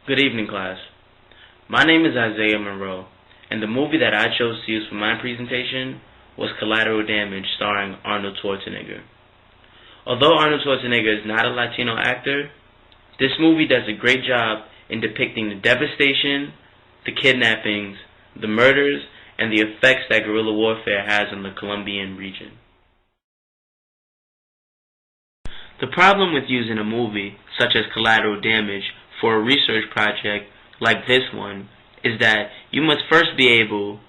Good evening, class. My name is Isaiah Monroe, and the movie that I chose to use for my presentation was Collateral Damage, starring Arnold Schwarzenegger. Although Arnold Schwarzenegger is not a Latino actor, this movie does a great job in depicting the devastation, the kidnappings, the murders, and the effects that guerrilla warfare has on the Colombian region. The problem with using a movie such as Collateral Damage for a research project like this one is that you must first be able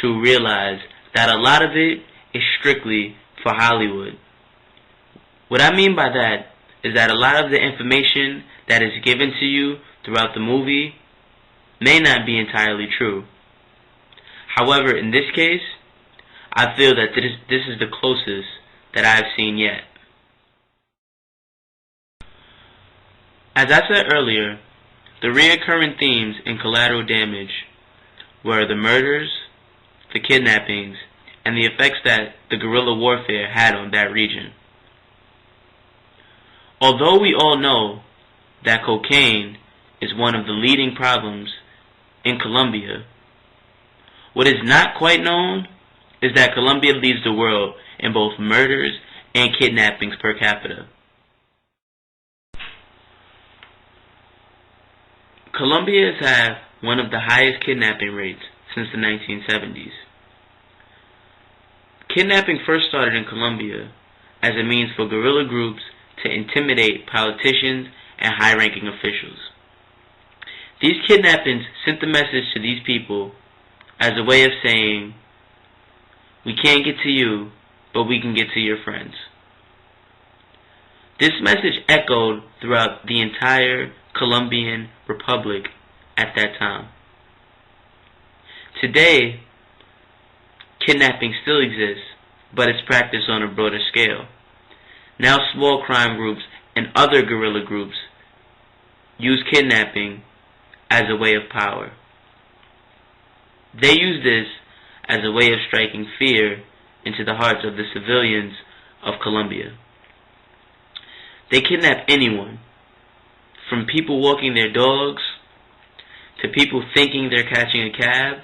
to realize that a lot of it is strictly for Hollywood. What I mean by that is that a lot of the information that is given to you throughout the movie may not be entirely true. However, in this case, I feel that this is the closest that I've seen yet. As I said earlier, the recurring themes in Collateral Damage were the murders, the kidnappings, and the effects that the guerrilla warfare had on that region. Although we all know that cocaine is one of the leading problems in Colombia, what is not quite known is that Colombia leads the world in both murders and kidnappings per capita. Colombia has had one of the highest kidnapping rates since the 1970s. Kidnapping first started in Colombia as a means for guerrilla groups to intimidate politicians and high-ranking officials. These kidnappings sent the message to these people as a way of saying, we can't get to you, but we can get to your friends. This message echoed throughout the entire Colombian Republic at that time. Today, kidnapping still exists, but it's practiced on a broader scale. Now small crime groups and other guerrilla groups use kidnapping as a way of power. They use this as a way of striking fear into the hearts of the civilians of Colombia. They kidnap anyone, from people walking their dogs, to people thinking they're catching a cab,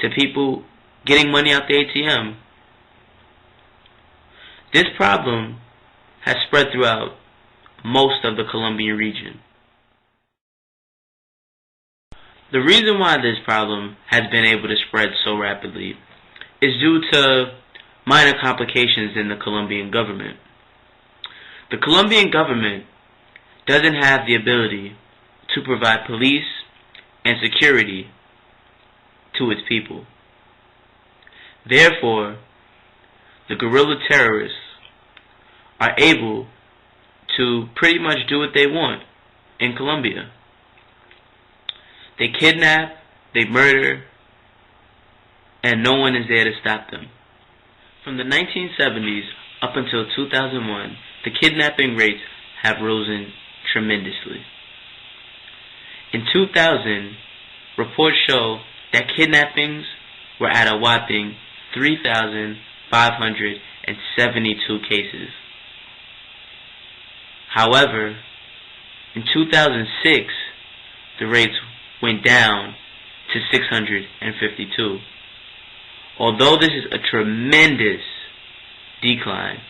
to people getting money out the ATM. This problem has spread throughout most of the Colombian region. The reason why this problem has been able to spread so rapidly is due to minor complications in the Colombian government. The Colombian government doesn't have the ability to provide police and security to its people. Therefore, the guerrilla terrorists are able to pretty much do what they want in Colombia. They kidnap, they murder, and no one is there to stop them. From the 1970s up until 2001, the kidnapping rates have risen tremendously. In 2000, reports show that kidnappings were at a whopping 3,572 cases. However, in 2006, the rates went down to 652. Although this is a tremendous decline,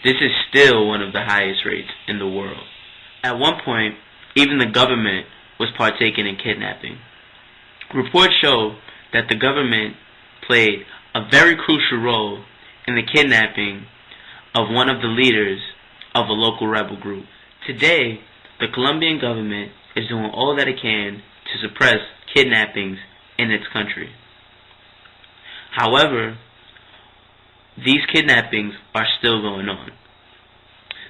this is still one of the highest rates in the world. At one point, even the government was partaking in kidnapping. Reports show that the government played a very crucial role in the kidnapping of one of the leaders of a local rebel group. Today, the Colombian government is doing all that it can to suppress kidnappings in its country. However, these kidnappings are still going on.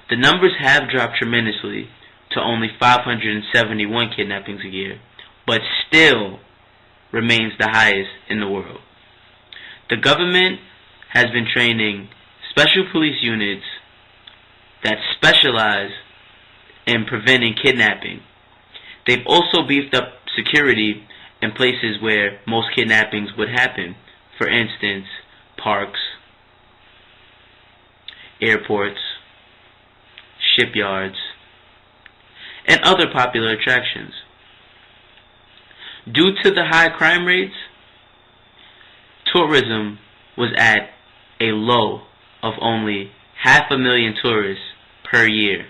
The numbers have dropped tremendously to only 571 kidnappings a year, but still remains the highest in the world. The government has been training special police units that specialize in preventing kidnapping. They've also beefed up security in places where most kidnappings would happen. For instance, parks, airports, shipyards, and other popular attractions. Due to the high crime rates, tourism was at a low of only 500,000 tourists per year.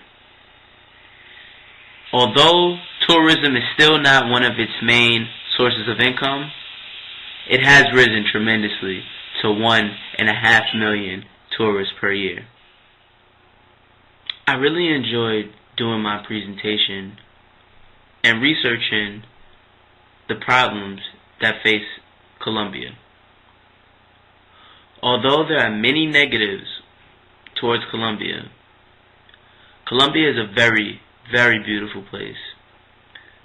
Although tourism is still not one of its main sources of income, it has risen tremendously to 1.5 million tourists per year. I really enjoyed doing my presentation and researching the problems that face Colombia. Although there are many negatives towards Colombia, Colombia is a very, very beautiful place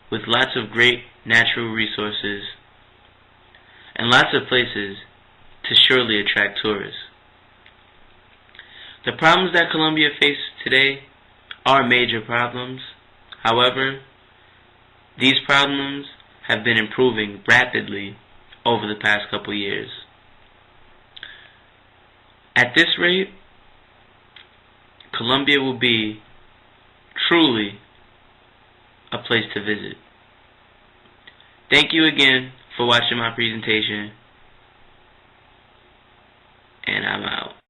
with lots of great natural resources and lots of places to surely attract tourists. The problems that Colombia faces today are major problems. However, these problems have been improving rapidly over the past couple years. At this rate, Colombia will be truly a place to visit. Thank you again for watching my presentation, and I'm out.